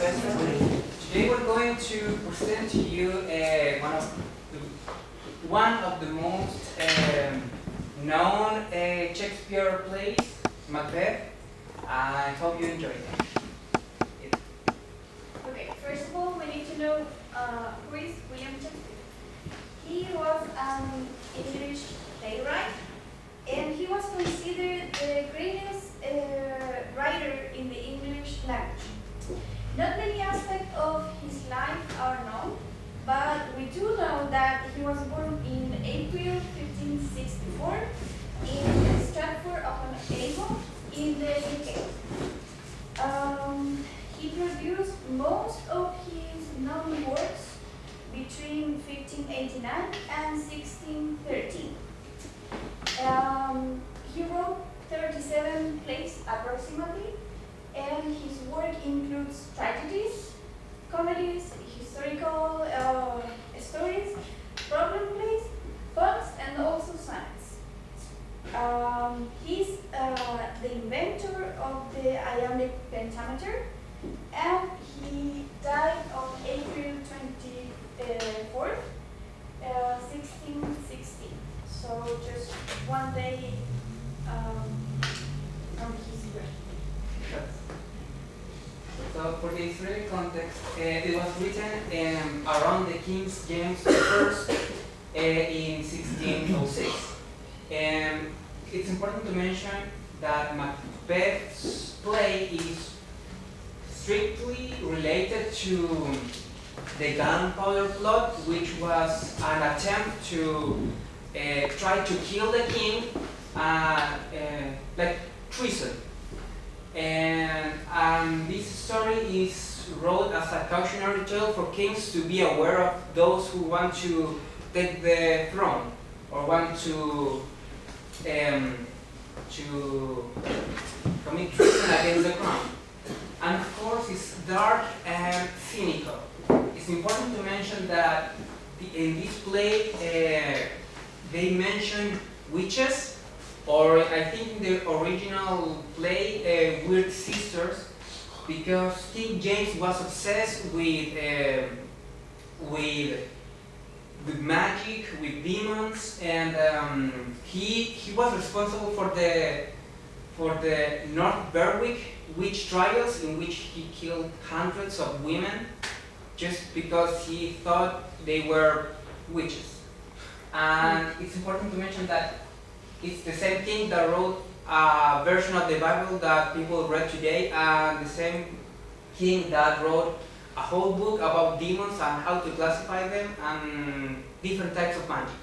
Presentaciones. Today we're going to present to you one of the most known Shakespeare plays, Macbeth. I hope you enjoy it. Okay, first of all, we need to know who is William Shakespeare. He was an English playwright, and he was considered the greatest writer in the English language. Not many aspects of his life are known, but we do know that he was born in April 1564 in Stratford-upon-Avon in the UK. He produced most of his known works between 1589 and 1613. He wrote 37 plays approximately, and his work includes tragedies, comedies, historical stories, problem plays, poems, and also sonnets. He's the inventor of the iambic pentameter, and he died on April 24th, 1616. So just one day from his birth. So for the historical context, it was written around the King James I in 1606. It's important to mention that Macbeth's play is strictly related to the gunpowder plot, which was an attempt to try to kill the king, like treason. And this story is wrote as a cautionary tale for kings to be aware of those who want to take the throne or want to commit treason against the crown. And of course, it's dark and cynical. It's important to mention that in this play they mention witches, or I think in the original play, weird sisters, because King James was obsessed with magic, with demons, and he was responsible for the North Berwick witch trials, in which he killed hundreds of women just because he thought they were witches. And it's important to mention that it's the same king that wrote a version of the Bible that people read today, and the same king that wrote a whole book about demons and how to classify them and different types of magic.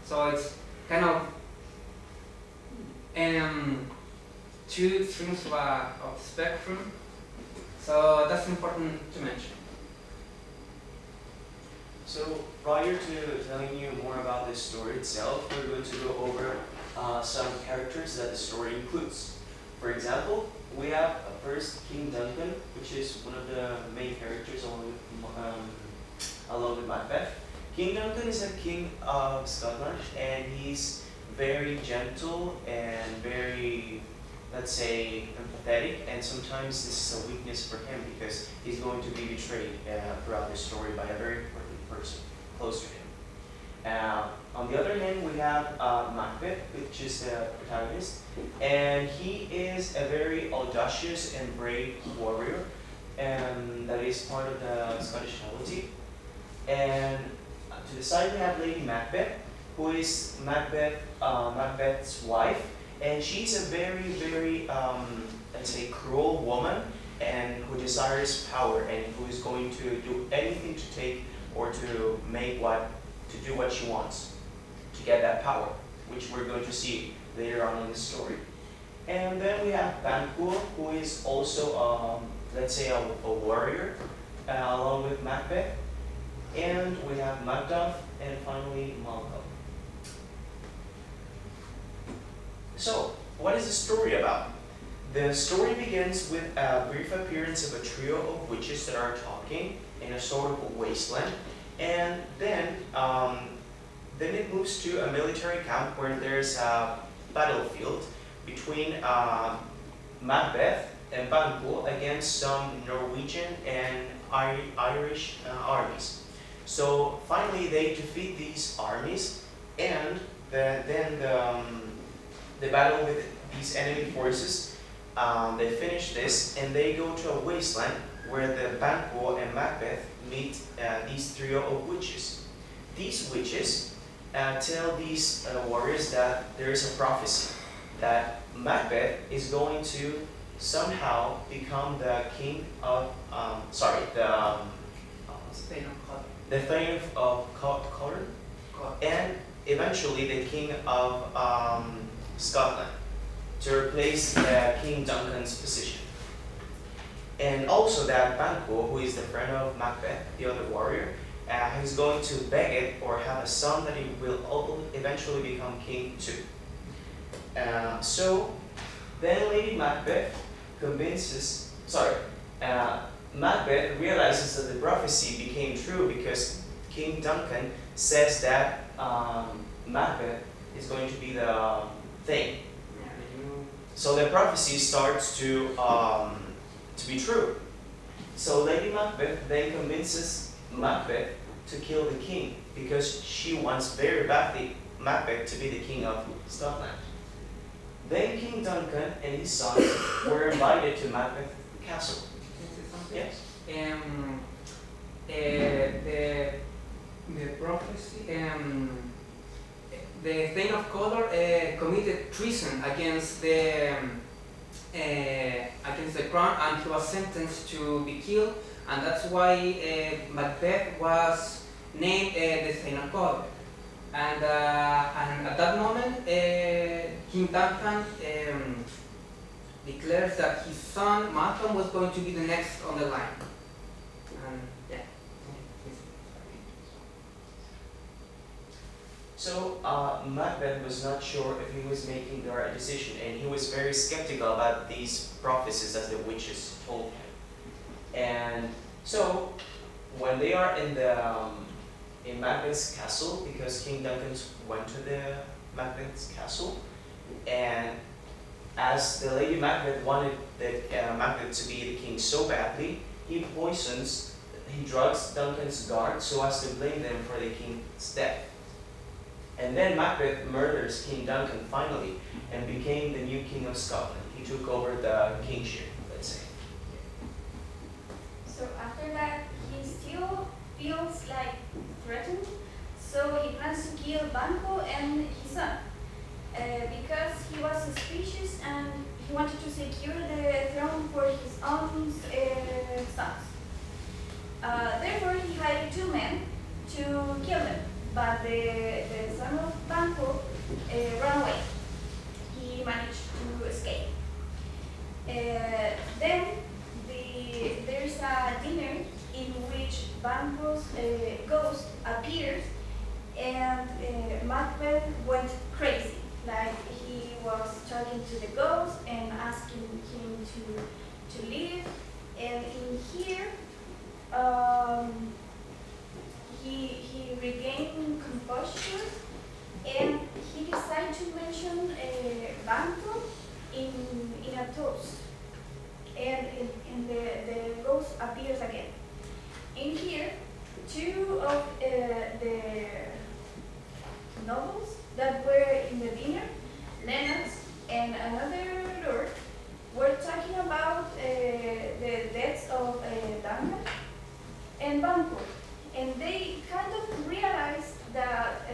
So it's kind of two streams of the spectrum. So that's important to mention. So prior to telling you more about this story itself, we're going to go over some characters that the story includes. For example, we have first King Duncan, which is one of the main characters along with Macbeth. King Duncan is a king of Scotland, and he's very gentle and very, let's say, empathetic, and sometimes this is a weakness for him because he's going to be betrayed throughout this story by a very important person close to him. On the other hand, we have Macbeth, which is the protagonist, and he is a very audacious and brave warrior, and that is part of the Scottish nobility. And to the side, we have Lady Macbeth, who is Macbeth's wife, and she's a very, very, let's say, cruel woman, and who desires power, and who is going to do anything to take or to do what she wants to get that power, which we're going to see later on in the story. And then we have Banquo, who is also, let's say, a warrior, along with Macbeth. And we have Macduff, and finally Malcolm. So, what is the story about? The story begins with a brief appearance of a trio of witches that are talking in a sort of wasteland, and then it moves to a military camp where there's a battlefield between Macbeth and Banquo against some Norwegian and Irish armies. So finally they defeat these armies, and then the battle with these enemy forces, they finish this and they go to a wasteland where the Banquo and Macbeth meet these trio of witches. These witches tell these warriors that there is a prophecy that Macbeth is going to somehow become the king of, the Thane of Cawdor, and eventually the king of Scotland, to replace King Duncan's position. And also that Banquo, who is the friend of Macbeth, the other warrior, is going to beg it or have a son that he will eventually become king too. So then Lady Macbeth Macbeth realizes that the prophecy became true because King Duncan says that Macbeth is going to be the thing. So the prophecy starts to be true. So Lady Macbeth then convinces Macbeth to kill the king because she wants very badly Macbeth to be the king of Scotland. Then King Duncan and his sons were invited to Macbeth Castle. Yes. The prophecy, the Thane of Cawdor committed treason against the crown, and he was sentenced to be killed, and that's why Macbeth was named the Thane of Cawdor. And at that moment, King Duncan declares that his son Malcolm was going to be the next on the line. And yeah. So Macbeth was not sure if he was making the right decision, and he was very skeptical about these prophecies that the witches told him. And so when they are in Macbeth's castle, because King Duncan went to the Macbeth's castle, and as the Lady Macbeth wanted Macbeth to be the king so badly, he drugs Duncan's guard so as to blame them for the king's death. And then Macbeth murders King Duncan finally and became the new king of Scotland. He took over the kingship, let's say. So after that, he still feels like threatened, so he plans to kill Banquo and his son because he was suspicious and he wanted to secure the throne for his own sons. Therefore, he hired 2 men to kill them, but the son of Banquo ran away. He managed to escape. Then there's a dinner in which Banquo's ghost appears, and Macbeth went crazy. Like, he was talking to the ghost and asking him to leave. And in here, he regained composure, and he decided to mention Banquo in a toast. And the ghost appears again. In here, 2 of the nobles that were in the dinner, Lennox and another lord, were talking about the deaths of Duncan and Banquo, and they kind of realized that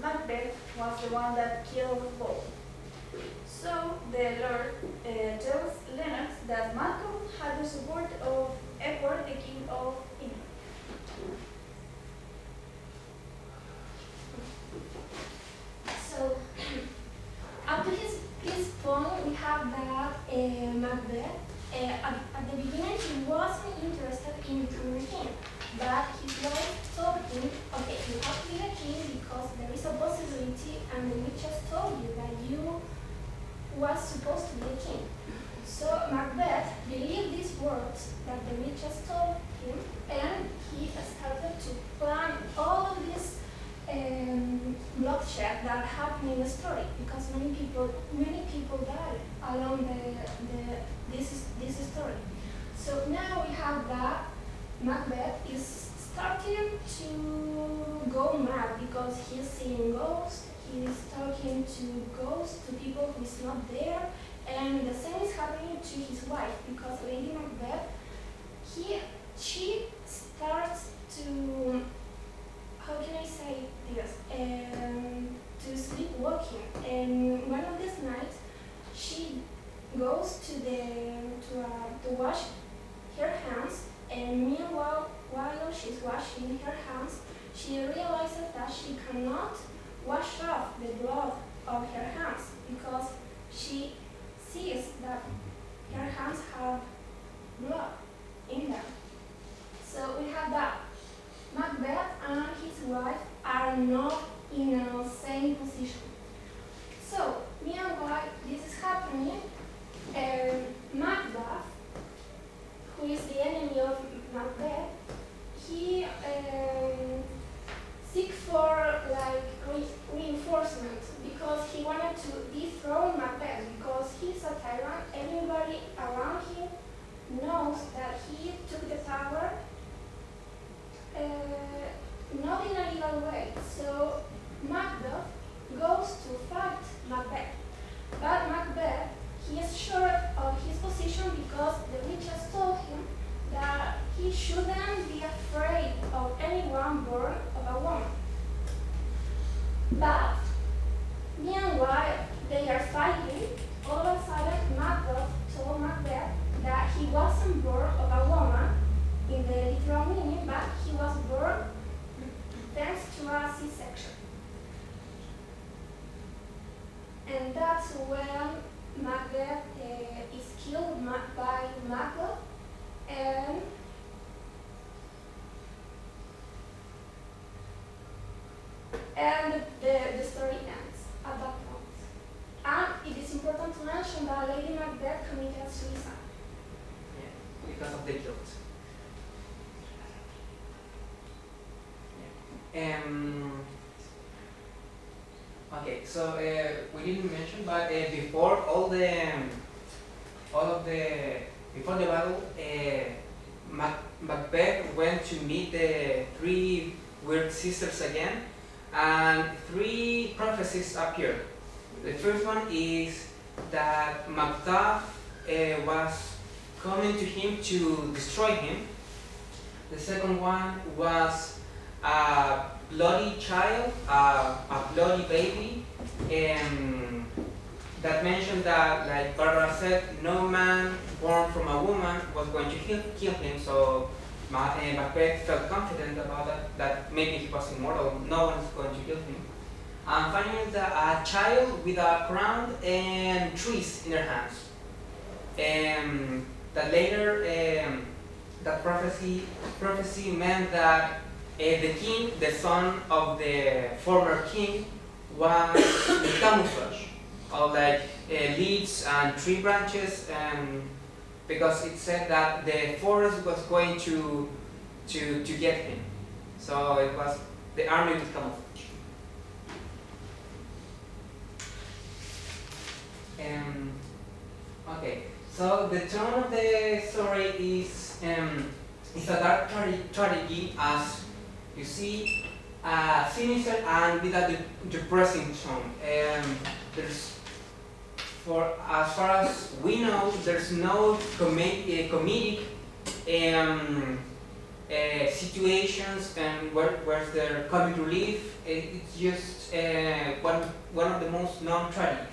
Macbeth was the one that killed both. So the lord tells Lennox that Malcolm had the support of Edward, the king of England. So, up to this point, we have that Macbeth, at the beginning, he wasn't interested in becoming a king, but his wife told him, okay, you have to be a king because there is a possibility, and the witches told you that you was supposed to be a king. So Macbeth believed these words that the witches told him, and he started to plan all of these blocks bloodshed that happened in the story because many people died along this story. So now we have that Macbeth is starting to go mad because he's seeing ghosts, he's talking to ghosts, to people who is not there, and the same is happening to his wife because Lady Macbeth, she starts to, how can I say this, to sleepwalking, and one of these nights she goes to wash her hands, and meanwhile, while she's washing her hands, she realizes that she cannot wash off the blood of her hands because she sees that her hands have blood in them. So we have that Macbeth and his wife are not in the same position. So, meanwhile, this is happening, Macbeth, who is the enemy of Macbeth, he seeks for reinforcement because he wanted to dethrone Macbeth because he's a tyrant. Everybody around him knows that he took the power not in a legal way. So Macbeth goes to fight Macbeth. But Macbeth, he is sure of his position because the witches told him that he shouldn't be afraid of anyone born of a woman. But meanwhile, they are fighting. All of a sudden, Macbeth told Macbeth that he wasn't born of a woman in the literal meaning, but he was born thanks to a C-section. And that's when Macbeth is killed by Macbeth, and the story ends at that point. And it is important to mention that Lady Macbeth committed suicide. Yeah, because of the guilt. Yeah. Okay, so we didn't mention, but before before the battle, Macbeth went to meet the three weird sisters again, and three prophecies appeared. The first one is that Macbeth was coming to him to destroy him. The second one was a bloody child, a bloody baby, that mentioned that, like Barbara said, no man born from a woman was going to kill him, so Macbeth felt confident about that maybe he was immortal, no one is going to kill him. And finally, a child with a crown and trees in her hands. That later, that prophecy meant that the king, the son of the former king, was in camouflage, of like leaves and tree branches, because it said that the forest was going to get him. So it was the army with camouflage. Okay, so the tone of the story is a dark tragedy, as you see, sinister and with a depressing tone. There's, as far as we know, there's no comedic situations and where's there comic relief. It's just one of the most known tragedies.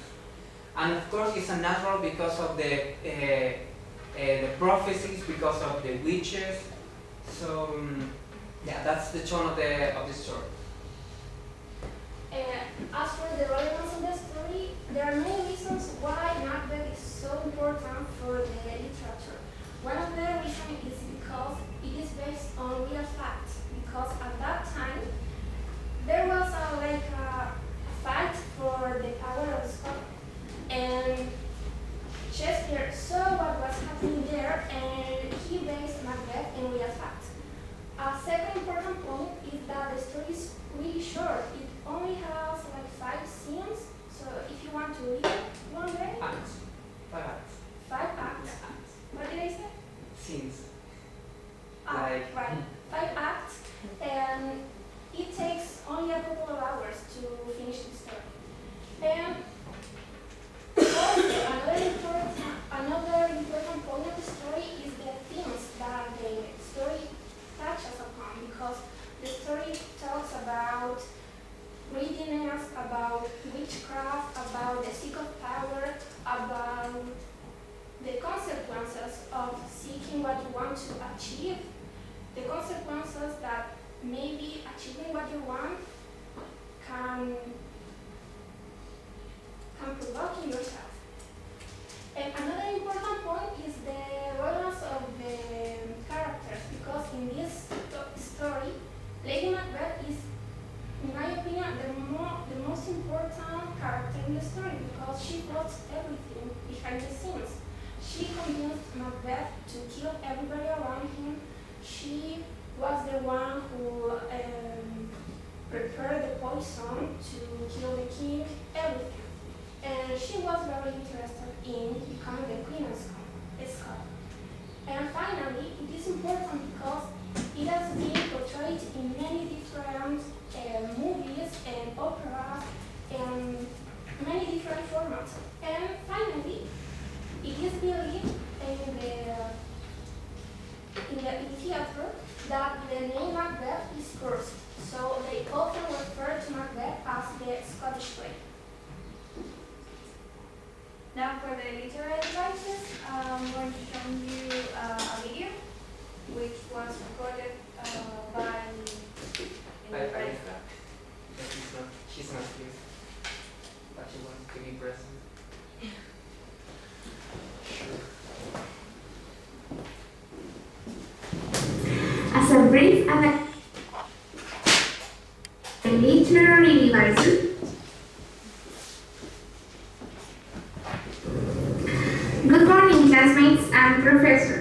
And of course, it's unnatural because of the prophecies, because of the witches. So yeah, that's the tone of the story. As for the relevance of the story, there are many reasons why Macbeth is so important for the literature. One of the reasons is because it is based on real facts. Because at that time, there was a fight for the power of Scotland. And Shakespeare saw what was happening there, and he based Macbeth in real facts. A second important point is that the story is about greediness, about witchcraft, about the seek of power, about the consequences of seeking what you want to achieve, the consequences that maybe achieving what you want can provoke in yourself. And another important point is the relevance of the characters, because in this story, Lady Macbeth is, in my opinion, the most important character in the story, because she plots everything behind the scenes. She convinced Macbeth to kill everybody around him. She was the one who prepared the poison to kill the king, everything. And she was very interested in becoming the Queen of Scotland. And finally, it is important because it has been portrayed in many different movies and operas and many different formats. And finally, it is believed in theater that the name Macbeth is cursed. So they often refer to Macbeth as the Scottish play. Now for the literary devices, I'm going to show you a video which was recorded by She's not here, but she wants to be present. As a brief literary device. Good morning, classmates and professor.